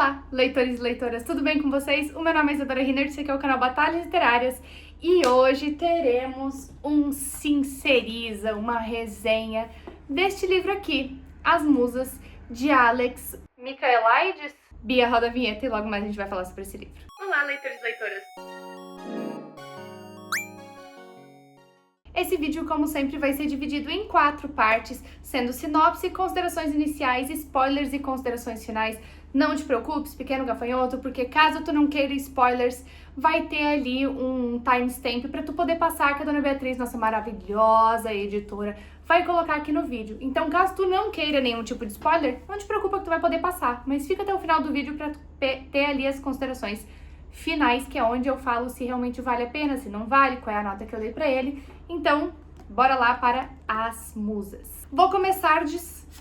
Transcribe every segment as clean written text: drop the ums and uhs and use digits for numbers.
Olá, leitores e leitoras, tudo bem com vocês? O meu nome é Isadora Rinert, esse aqui é o canal Batalhas Literárias e hoje teremos um Sinceriza, uma resenha deste livro aqui, As Musas, de Alex Michaelides. Bia, roda a vinheta e logo mais a gente vai falar sobre esse livro. Olá, leitores e leitoras! Esse vídeo, como sempre, vai ser dividido em 4 partes, sendo sinopse, considerações iniciais, spoilers e considerações finais. Não te preocupes, pequeno gafanhoto, porque caso tu não queira spoilers, vai ter ali um timestamp para tu poder passar, que a Dona Beatriz, nossa maravilhosa editora, vai colocar aqui no vídeo. Então, caso tu não queira nenhum tipo de spoiler, não te preocupa que tu vai poder passar, mas fica até o final do vídeo para tu ter ali as considerações finais, que é onde eu falo se realmente vale a pena, se não vale, qual é a nota que eu dei pra ele. Então, bora lá para As Musas. Vou começar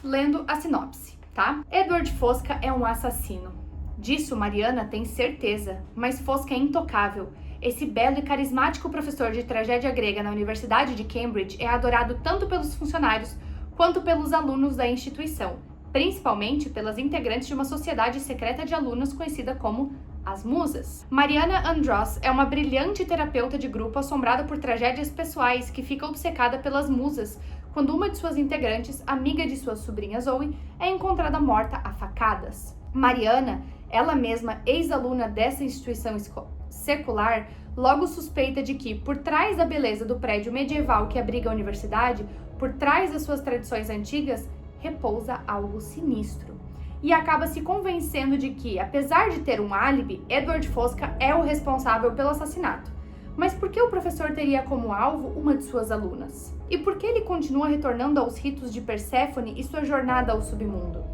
lendo a sinopse, tá? Edward Fosca é um assassino. Disso Mariana tem certeza, mas Fosca é intocável. Esse belo e carismático professor de tragédia grega na Universidade de Cambridge é adorado tanto pelos funcionários quanto pelos alunos da instituição, principalmente pelas integrantes de uma sociedade secreta de alunos conhecida como As Musas. Mariana Andross é uma brilhante terapeuta de grupo assombrada por tragédias pessoais que fica obcecada pelas musas quando uma de suas integrantes, amiga de sua sobrinha Zoe, é encontrada morta a facadas. Mariana, ela mesma ex-aluna dessa instituição secular, logo suspeita de que, por trás da beleza do prédio medieval que abriga a universidade, por trás das suas tradições antigas, repousa algo sinistro. E acaba se convencendo de que, apesar de ter um álibi, Edward Fosca é o responsável pelo assassinato. Mas por que o professor teria como alvo uma de suas alunas? E por que ele continua retornando aos ritos de Perséfone e sua jornada ao submundo?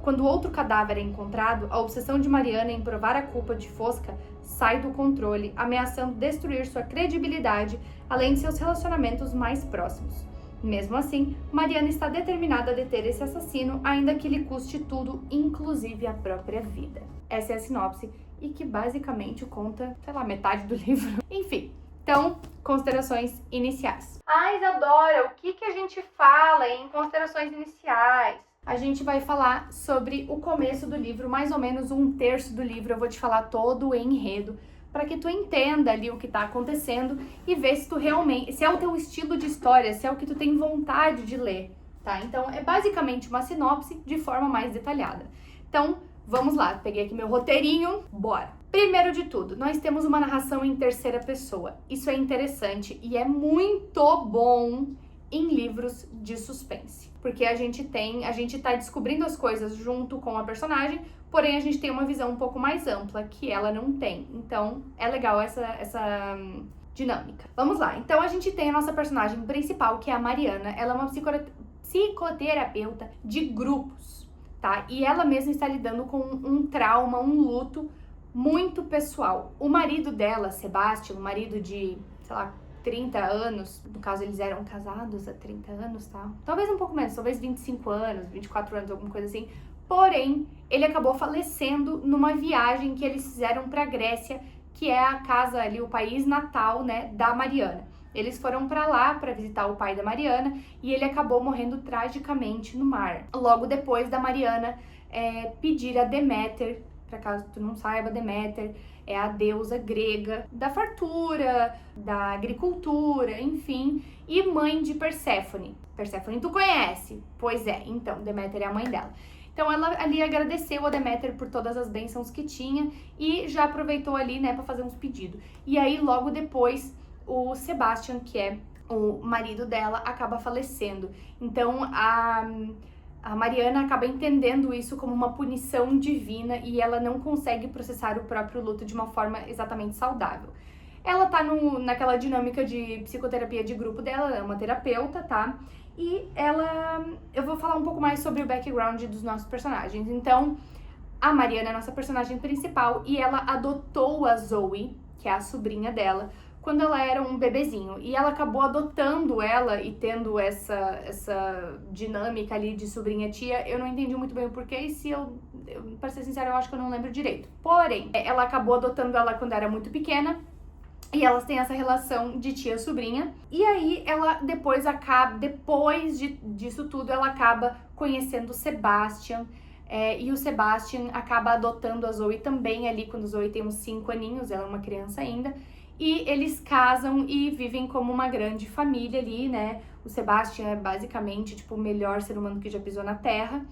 Quando outro cadáver é encontrado, a obsessão de Mariana em provar a culpa de Fosca sai do controle, ameaçando destruir sua credibilidade, além de seus relacionamentos mais próximos. Mesmo assim, Mariana está determinada a deter esse assassino, ainda que lhe custe tudo, inclusive a própria vida. Essa é a sinopse, e que basicamente conta, sei lá, metade do livro. Enfim, então, considerações iniciais. Ah, Isadora, o que a gente fala em considerações iniciais? A gente vai falar sobre o começo do livro, mais ou menos 1/3 do livro, eu vou te falar todo o enredo, para que tu entenda ali o que tá acontecendo e ver se tu realmente, se é o teu estilo de história, se é o que tu tem vontade de ler, tá? Então, é basicamente uma sinopse de forma mais detalhada. Então, vamos lá, peguei aqui meu roteirinho, bora! Primeiro de tudo, nós temos uma narração em terceira pessoa. Isso é interessante e é muito bom em livros de suspense, porque a gente tá descobrindo as coisas junto com a personagem, porém a gente tem uma visão um pouco mais ampla que ela não tem. Então é legal essa dinâmica. Vamos lá. Então a gente tem a nossa personagem principal, que é a Mariana. Ela é uma psicoterapeuta de grupos, tá? E ela mesma está lidando com um trauma, um luto muito pessoal. O marido dela, Sebastian, um marido de, sei lá, 30 anos, no caso eles eram casados há 30 anos, tá? Talvez um pouco menos, talvez 25 anos, 24 anos, alguma coisa assim. Porém, ele acabou falecendo numa viagem que eles fizeram pra Grécia, que é a casa ali, o país natal, né, da Mariana. Eles foram pra lá pra visitar o pai da Mariana e ele acabou morrendo tragicamente no mar. Logo depois da Mariana pedir a Deméter, pra caso tu não saiba, Deméter é a deusa grega da fartura, da agricultura, enfim, e mãe de Perséfone. Perséfone tu conhece? Pois é, então, Deméter é a mãe dela. Então ela ali agradeceu a Deméter por todas as bênçãos que tinha e já aproveitou ali, né, pra fazer uns pedidos. E aí, logo depois, o Sebastian, que é o marido dela, acaba falecendo. Então a Mariana acaba entendendo isso como uma punição divina e ela não consegue processar o próprio luto de uma forma exatamente saudável. Ela tá naquela dinâmica de psicoterapia de grupo dela, ela é uma terapeuta, tá? E eu vou falar um pouco mais sobre o background dos nossos personagens. Então, a Mariana é a nossa personagem principal e ela adotou a Zoe, que é a sobrinha dela, quando ela era um bebezinho. E ela acabou adotando ela e tendo essa dinâmica ali de sobrinha-tia. Eu não entendi muito bem o porquê e pra ser sincera, eu acho que eu não lembro direito. Porém, ela acabou adotando ela quando era muito pequena. E elas têm essa relação de tia-sobrinha. E aí, ela depois disso tudo, ela acaba conhecendo o Sebastian. e o Sebastian acaba adotando a Zoe também ali quando a Zoe tem uns 5 aninhos, ela é uma criança ainda, e eles casam e vivem como uma grande família ali, né? O Sebastian é basicamente, tipo, o melhor ser humano que já pisou na Terra.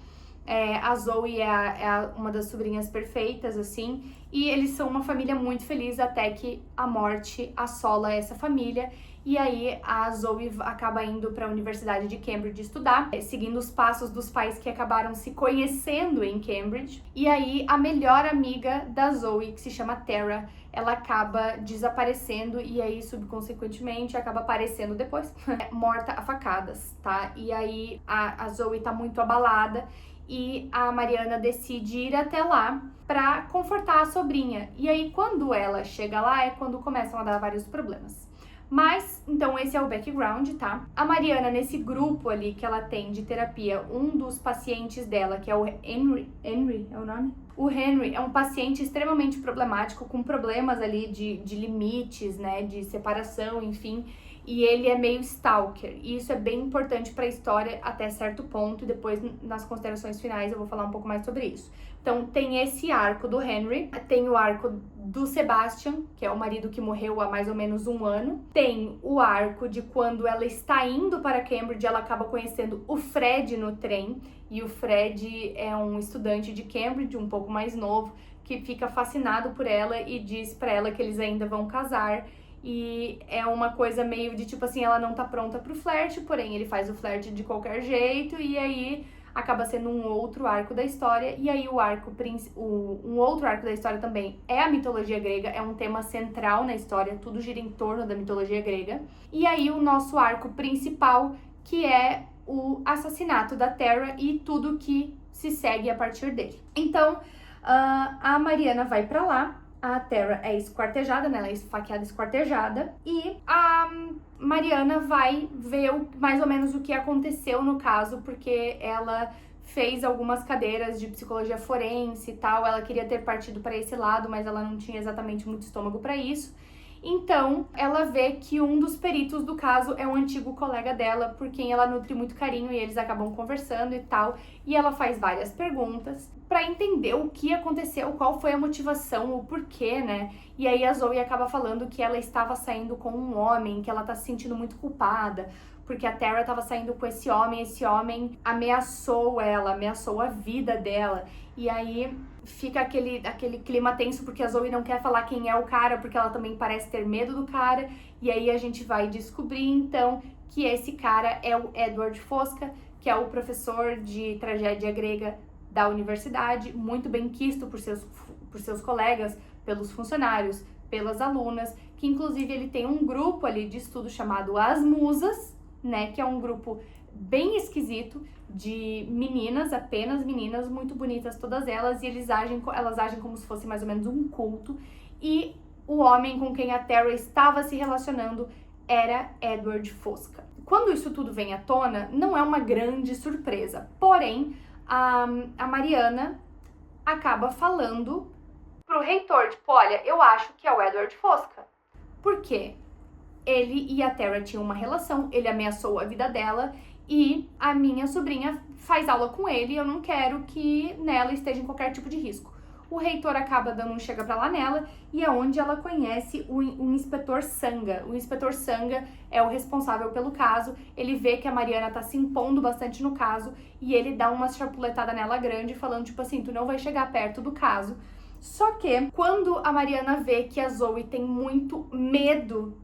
A Zoe é uma das sobrinhas perfeitas, assim, e eles são uma família muito feliz até que a morte assola essa família. E aí a Zoe acaba indo para a Universidade de Cambridge estudar, seguindo os passos dos pais que acabaram se conhecendo em Cambridge. E aí a melhor amiga da Zoe, que se chama Tara, ela acaba desaparecendo e aí subconsequentemente acaba aparecendo depois, morta a facadas, tá? E aí a Zoe tá muito abalada e a Mariana decide ir até lá pra confortar a sobrinha. E aí quando ela chega lá é quando começam a dar vários problemas. Mas, então esse é o background, tá? A Mariana, nesse grupo ali que ela tem de terapia, um dos pacientes dela, que é o Henry é o nome? O Henry é um paciente extremamente problemático, com problemas ali de limites, né, de separação, enfim, e ele é meio stalker, e isso é bem importante para a história até certo ponto, e depois nas considerações finais eu vou falar um pouco mais sobre isso. Então tem esse arco do Henry, tem o arco do Sebastian, que é o marido que morreu há mais ou menos 1 ano, tem o arco de quando ela está indo para Cambridge, ela acaba conhecendo o Fred no trem, e o Fred é um estudante de Cambridge, um pouco mais novo, que fica fascinado por ela e diz para ela que eles ainda vão casar. E é uma coisa meio de tipo assim, ela não tá pronta pro flerte, porém ele faz o flerte de qualquer jeito, e aí acaba sendo um outro arco da história. E aí um outro arco da história também é a mitologia grega, é um tema central na história, tudo gira em torno da mitologia grega. E aí o nosso arco principal, que é o assassinato da Tara e tudo que se segue a partir dele. Então, a Mariana vai pra lá, a Tara é esquartejada, né? Ela é esfaqueada, esquartejada. E a Mariana vai ver mais ou menos o que aconteceu no caso, porque ela fez algumas cadeiras de psicologia forense e tal. Ela queria ter partido para esse lado, mas ela não tinha exatamente muito estômago para isso. Então, ela vê que um dos peritos do caso é um antigo colega dela, por quem ela nutre muito carinho, e eles acabam conversando e tal. E ela faz várias perguntas para entender o que aconteceu, qual foi a motivação, o porquê, né? E aí a Zoe acaba falando que ela estava saindo com um homem, que ela tá se sentindo muito culpada, porque a Tara estava saindo com esse homem ameaçou ela, ameaçou a vida dela. E aí fica aquele clima tenso, porque a Zoe não quer falar quem é o cara, porque ela também parece ter medo do cara. E aí a gente vai descobrir, então, que esse cara é o Edward Fosca, que é o professor de tragédia grega da universidade, muito bem quisto por seus colegas, pelos funcionários, pelas alunas, que inclusive ele tem um grupo ali de estudo chamado As Musas, né, que é um grupo bem esquisito, de meninas, apenas meninas, muito bonitas todas elas, e elas agem como se fosse mais ou menos um culto, e o homem com quem a Tara estava se relacionando era Edward Fosca. Quando isso tudo vem à tona, não é uma grande surpresa, porém, a Mariana acaba falando pro reitor, tipo, olha, eu acho que é o Edward Fosca. Por quê? Ele e a Tara tinham uma relação, ele ameaçou a vida dela, e a minha sobrinha faz aula com ele e eu não quero que nela esteja em qualquer tipo de risco. O reitor acaba dando um chega pra lá nela, e é onde ela conhece o inspetor Sanga. O inspetor Sanga é o responsável pelo caso, ele vê que a Mariana tá se impondo bastante no caso, e ele dá uma chapuletada nela grande, falando tipo assim, tu não vai chegar perto do caso. Só que, quando a Mariana vê que a Zoe tem muito medo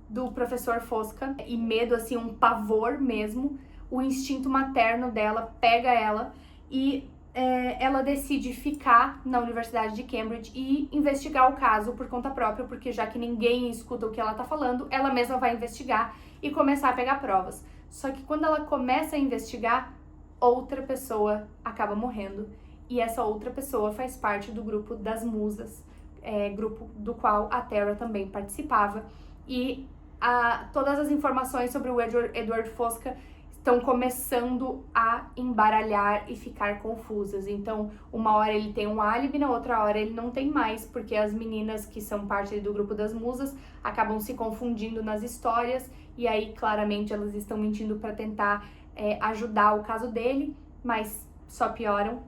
do professor Fosca, e medo, assim, um pavor mesmo, o instinto materno dela pega ela, e ela decide ficar na Universidade de Cambridge e investigar o caso por conta própria, porque já que ninguém escuta o que ela tá falando, ela mesma vai investigar e começar a pegar provas. Só que quando ela começa a investigar, outra pessoa acaba morrendo, e essa outra pessoa faz parte do grupo das Musas, grupo do qual a Tara também participava, e todas as informações sobre o Edward Fosca estão começando a embaralhar e ficar confusas. Então, uma hora ele tem um álibi, na outra hora ele não tem mais, porque as meninas que são parte do grupo das musas acabam se confundindo nas histórias, e aí claramente elas estão mentindo para tentar ajudar o caso dele, mas só pioram.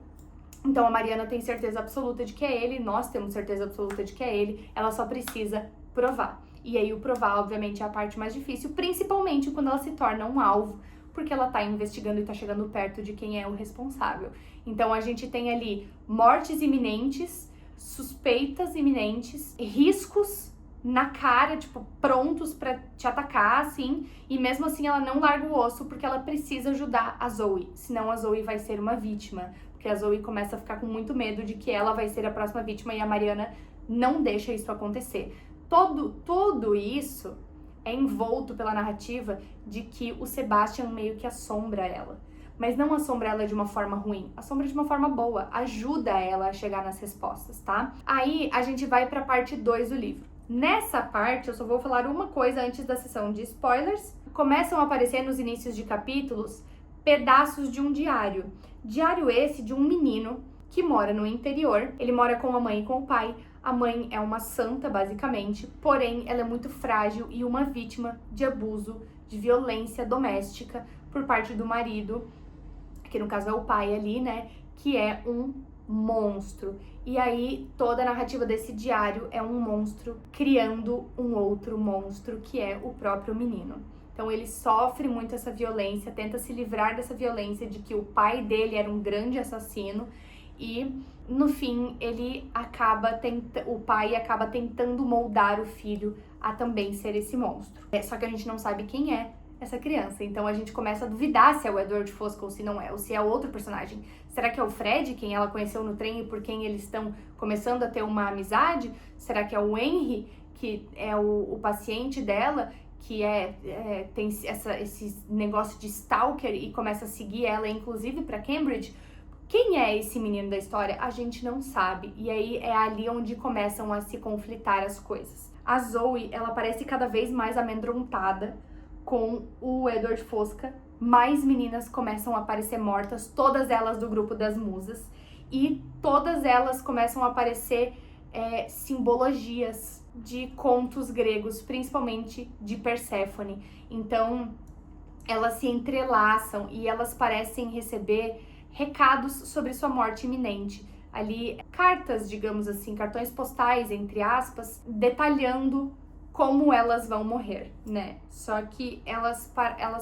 Então a Mariana tem certeza absoluta de que é ele, nós temos certeza absoluta de que é ele, ela só precisa provar. E aí o provar, obviamente, é a parte mais difícil, principalmente quando ela se torna um alvo, porque ela tá investigando e tá chegando perto de quem é o responsável. Então a gente tem ali mortes iminentes, suspeitas iminentes, riscos na cara, tipo, prontos pra te atacar, assim, e mesmo assim ela não larga o osso porque ela precisa ajudar a Zoe, senão a Zoe vai ser uma vítima, porque a Zoe começa a ficar com muito medo de que ela vai ser a próxima vítima e a Mariana não deixa isso acontecer. Tudo isso é envolto pela narrativa de que o Sebastian meio que assombra ela. Mas não assombra ela de uma forma ruim, assombra de uma forma boa, ajuda ela a chegar nas respostas, tá? Aí a gente vai pra parte 2 do livro. Nessa parte, eu só vou falar uma coisa antes da sessão de spoilers. Começam a aparecer nos inícios de capítulos pedaços de um diário. Diário esse de um menino que mora no interior. Ele mora com a mãe e com o pai. A mãe é uma santa, basicamente, porém ela é muito frágil e uma vítima de abuso, de violência doméstica por parte do marido, que no caso é o pai ali, né, que é um monstro. E aí toda a narrativa desse diário é um monstro criando um outro monstro, que é o próprio menino. Então ele sofre muito essa violência, tenta se livrar dessa violência de que o pai dele era um grande assassino e no fim o pai acaba tentando moldar o filho a também ser esse monstro. Só que a gente não sabe quem é essa criança, então a gente começa a duvidar se é o Edward Fosca ou se não é, ou se é outro personagem. Será que é o Fred, quem ela conheceu no trem e por quem eles estão começando a ter uma amizade? Será que é o Henry, que é o paciente dela, que tem esse negócio de stalker e começa a seguir ela, inclusive para Cambridge? Quem é esse menino da história? A gente não sabe. E aí é ali onde começam a se conflitar as coisas. A Zoe, ela parece cada vez mais amedrontada com o Edward Fosca. Mais meninas começam a aparecer mortas, todas elas do grupo das musas. E todas elas começam a aparecer simbologias de contos gregos, principalmente de Perséfone. Então, elas se entrelaçam e elas parecem receber recados sobre sua morte iminente. Ali, cartas, digamos assim, cartões postais, entre aspas, detalhando como elas vão morrer, né? Só que elas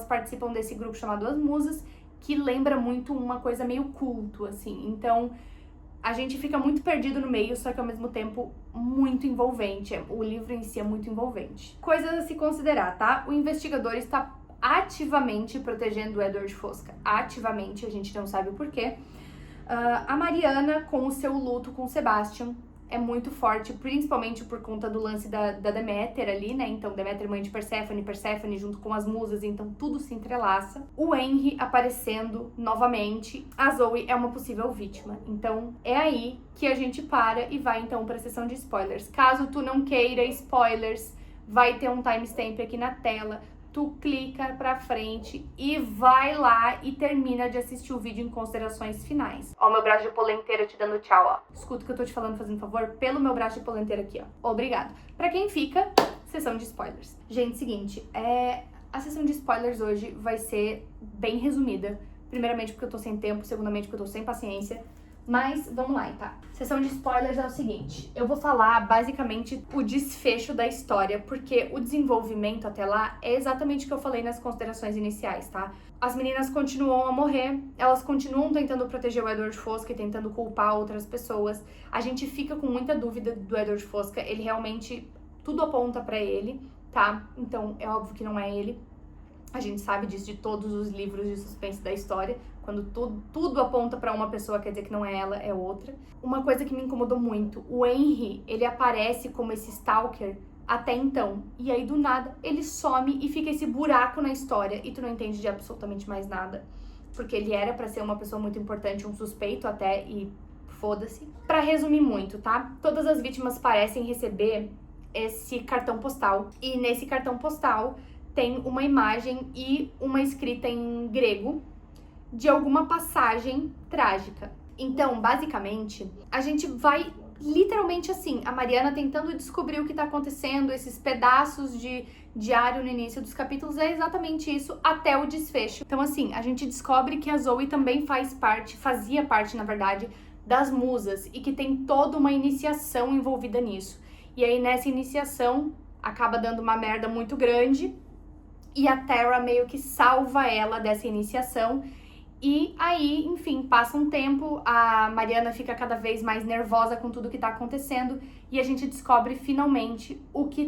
participam desse grupo chamado As Musas, que lembra muito uma coisa meio culto, assim. Então, a gente fica muito perdido no meio, só que ao mesmo tempo muito envolvente. O livro em si é muito envolvente. Coisas a se considerar, tá? O investigador está ativamente protegendo o Edward Fosca. Ativamente, a gente não sabe o porquê. A Mariana, com o seu luto com o Sebastian, é muito forte, principalmente por conta do lance da Deméter ali, né? Então, Deméter mãe de Perséfone, Perséfone junto com as musas, então tudo se entrelaça. O Henry aparecendo novamente. A Zoe é uma possível vítima. Então, é aí que a gente para e vai, então, para a sessão de spoilers. Caso tu não queira spoilers, vai ter um timestamp aqui na tela. Tu clica pra frente e vai lá e termina de assistir o vídeo em considerações finais. Ó, meu braço de polenteira te dando tchau, ó. Escuta o que eu tô te falando, fazendo favor, pelo meu braço de polenteira aqui, ó. Obrigado. Pra quem fica, sessão de spoilers. Gente, seguinte, a sessão de spoilers hoje vai ser bem resumida. Primeiramente porque eu tô sem tempo, segundamente porque eu tô sem paciência. Mas vamos lá, tá? Sessão de spoilers é o seguinte, eu vou falar basicamente o desfecho da história, porque o desenvolvimento até lá é exatamente o que eu falei nas considerações iniciais, tá? As meninas continuam a morrer, elas continuam tentando proteger o Edward Fosca e tentando culpar outras pessoas. A gente fica com muita dúvida do Edward Fosca, ele realmente, tudo aponta pra ele, tá? Então é óbvio que não é ele. A gente sabe disso de todos os livros de suspense da história. Quando tudo aponta pra uma pessoa, quer dizer que não é ela, é outra. Uma coisa que me incomodou muito, o Henry, ele aparece como esse stalker até então. E aí, do nada, ele some e fica esse buraco na história. E tu não entende de absolutamente mais nada. Porque ele era pra ser uma pessoa muito importante, um suspeito até, e foda-se. Pra resumir muito, tá? Todas as vítimas parecem receber esse cartão postal. E nesse cartão postal tem uma imagem e uma escrita em grego de alguma passagem trágica. Então, basicamente, a gente vai literalmente assim, a Mariana tentando descobrir o que tá acontecendo, esses pedaços de diário no início dos capítulos, é exatamente isso até o desfecho. Então, assim, a gente descobre que a Zoe também fazia parte, na verdade, das musas e que tem toda uma iniciação envolvida nisso. E aí nessa iniciação acaba dando uma merda muito grande e a Terra meio que salva ela dessa iniciação. E aí, enfim, passa um tempo, a Mariana fica cada vez mais nervosa com tudo que tá acontecendo e a gente descobre finalmente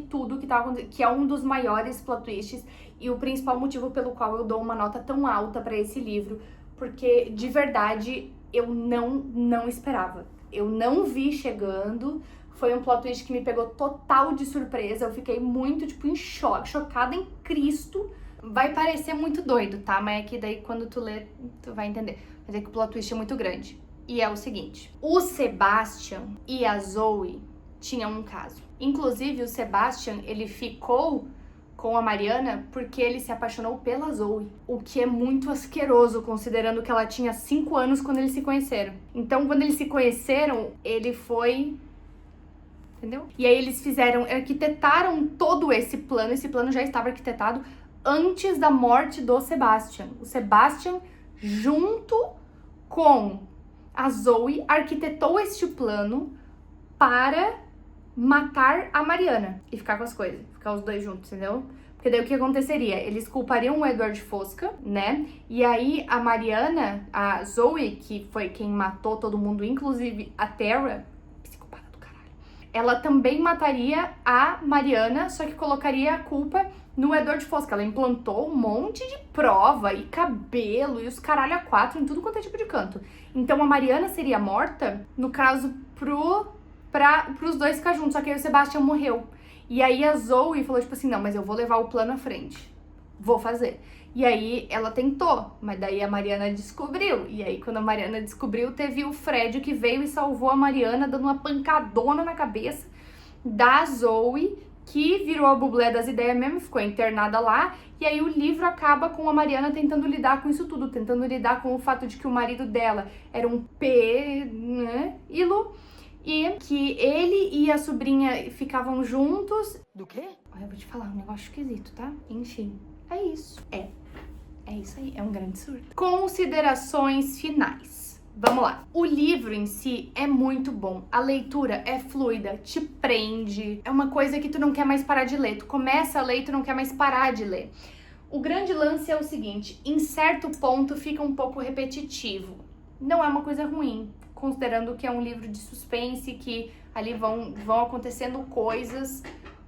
tudo que tá acontecendo, que é um dos maiores plot twists e o principal motivo pelo qual eu dou uma nota tão alta pra esse livro, porque de verdade eu não esperava. Eu não vi chegando, foi um plot twist que me pegou total de surpresa, eu fiquei muito, tipo, em choque, chocada em Cristo. Vai parecer muito doido, tá? Mas é que daí quando tu lê, tu vai entender. Mas é que o plot twist é muito grande. E é o seguinte, o Sebastian e a Zoe tinham um caso. Inclusive, o Sebastian, ele ficou com a Mariana porque ele se apaixonou pela Zoe. O que é muito asqueroso, considerando que ela tinha 5 anos quando eles se conheceram. Então, quando eles se conheceram, ele foi... Entendeu? E aí eles arquitetaram todo esse plano já estava arquitetado antes da morte do Sebastian. O Sebastian, junto com a Zoe, arquitetou este plano para matar a Mariana e ficar com as coisas, ficar os dois juntos, entendeu? Porque daí o que aconteceria? Eles culpariam o Edward Fosca, né? E aí a Mariana, a Zoe, que foi quem matou todo mundo, inclusive a Terra, psicopata do caralho, ela também mataria a Mariana, só que colocaria a culpa no Edward Fosca. Ela implantou um monte de prova e cabelo e os caralho a quatro em tudo quanto é tipo de canto. Então a Mariana seria morta, no caso, pros dois ficar juntos, só que aí o Sebastian morreu. E aí a Zoe falou, tipo assim, não, mas eu vou levar o plano à frente. Vou fazer. E aí ela tentou, mas daí a Mariana descobriu. E aí quando a Mariana descobriu, teve o Fred que veio e salvou a Mariana, dando uma pancadona na cabeça da Zoe, que virou a bublé das ideias mesmo, ficou internada lá, e aí o livro acaba com a Mariana tentando lidar com isso tudo, tentando lidar com o fato de que o marido dela era um pedófilo, e que ele e a sobrinha ficavam juntos. Do quê? Olha, eu vou te falar, um negócio esquisito, tá? Enfim, é isso. É isso aí, é um grande surto. Considerações finais. Vamos lá. O livro em si é muito bom. A leitura é fluida, te prende. É uma coisa que tu não quer mais parar de ler. Tu começa a ler e tu não quer mais parar de ler. O grande lance é o seguinte, em certo ponto fica um pouco repetitivo. Não é uma coisa ruim, considerando que é um livro de suspense, que ali vão acontecendo coisas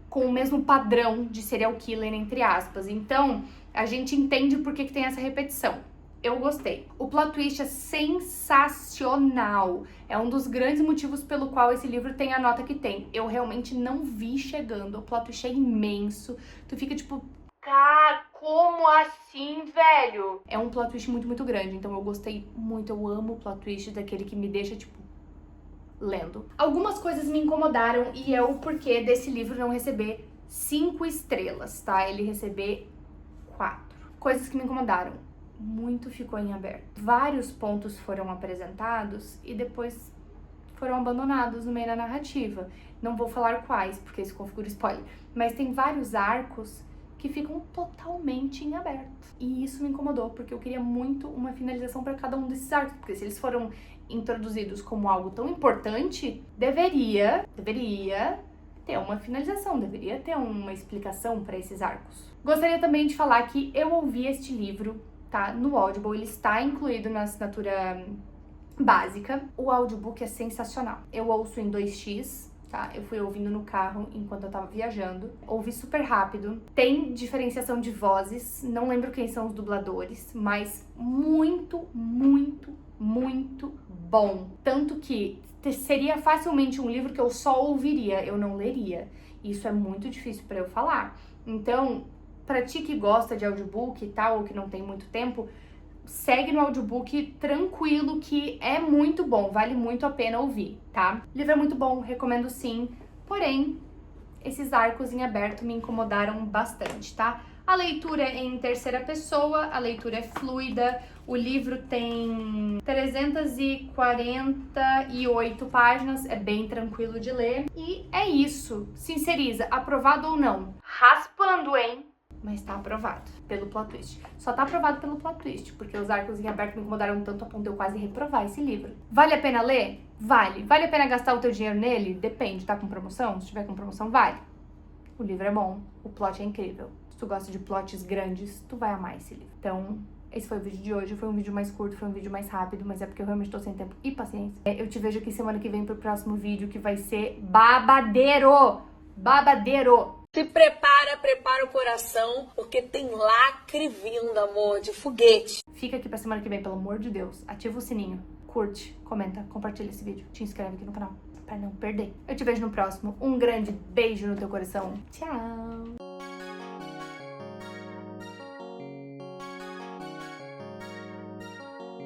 com o mesmo padrão de serial killer, entre aspas. Então, a gente entende por que tem essa repetição. Eu gostei. O plot twist é sensacional. É um dos grandes motivos pelo qual esse livro tem a nota que tem. Eu realmente não vi chegando. O plot twist é imenso. Tu fica tipo, cara, como assim, velho? É um plot twist muito, muito grande. Então eu gostei muito. Eu amo o plot twist daquele que me deixa, tipo, lendo. Algumas coisas me incomodaram e é o porquê desse livro não receber 5 estrelas, tá? Ele receber 4. Coisas que me incomodaram. Muito ficou em aberto. Vários pontos foram apresentados e depois foram abandonados no meio da narrativa. Não vou falar quais, porque isso configura spoiler, mas tem vários arcos que ficam totalmente em aberto. E isso me incomodou, porque eu queria muito uma finalização para cada um desses arcos, porque se eles foram introduzidos como algo tão importante, deveria ter uma finalização, deveria ter uma explicação para esses arcos. Gostaria também de falar que eu ouvi este livro, tá, no Audible, ele está incluído na assinatura básica. O audiobook é sensacional. Eu ouço em 2x, tá? Eu fui ouvindo no carro enquanto eu tava viajando. Ouvi super rápido. Tem diferenciação de vozes, não lembro quem são os dubladores, mas muito, muito, muito bom. Tanto que seria facilmente um livro que eu só ouviria, eu não leria. Isso é muito difícil pra eu falar. Então, pra ti que gosta de audiobook e tal, ou que não tem muito tempo, segue no audiobook tranquilo, que é muito bom, vale muito a pena ouvir, tá? O livro é muito bom, recomendo sim, porém, esses arcos em aberto me incomodaram bastante, tá? A leitura é em terceira pessoa, a leitura é fluida, o livro tem 348 páginas, é bem tranquilo de ler. E é isso, sinceriza, aprovado ou não? Raspando, hein? mas tá aprovado pelo plot twist. Só tá aprovado pelo plot twist, porque os arcos em aberto me incomodaram tanto a ponto de eu quase reprovar esse livro. Vale a pena ler? Vale. Vale a pena gastar o teu dinheiro nele? Depende, tá com promoção? Se tiver com promoção, vale. O livro é bom, o plot é incrível. Se tu gosta de plots grandes, tu vai amar esse livro. Então, esse foi o vídeo de hoje. Foi um vídeo mais curto, foi um vídeo mais rápido, mas é porque eu realmente tô sem tempo e paciência. Eu te vejo aqui semana que vem pro próximo vídeo, que vai ser babadeiro! Babadeiro! Se prepara o coração, porque tem lacre vindo, amor, de foguete. Fica aqui pra semana que vem, pelo amor de Deus. Ativa o sininho, curte, comenta, compartilha esse vídeo. Te inscreve aqui no canal, pra não perder. Eu te vejo no próximo. Um grande beijo no teu coração. Tchau!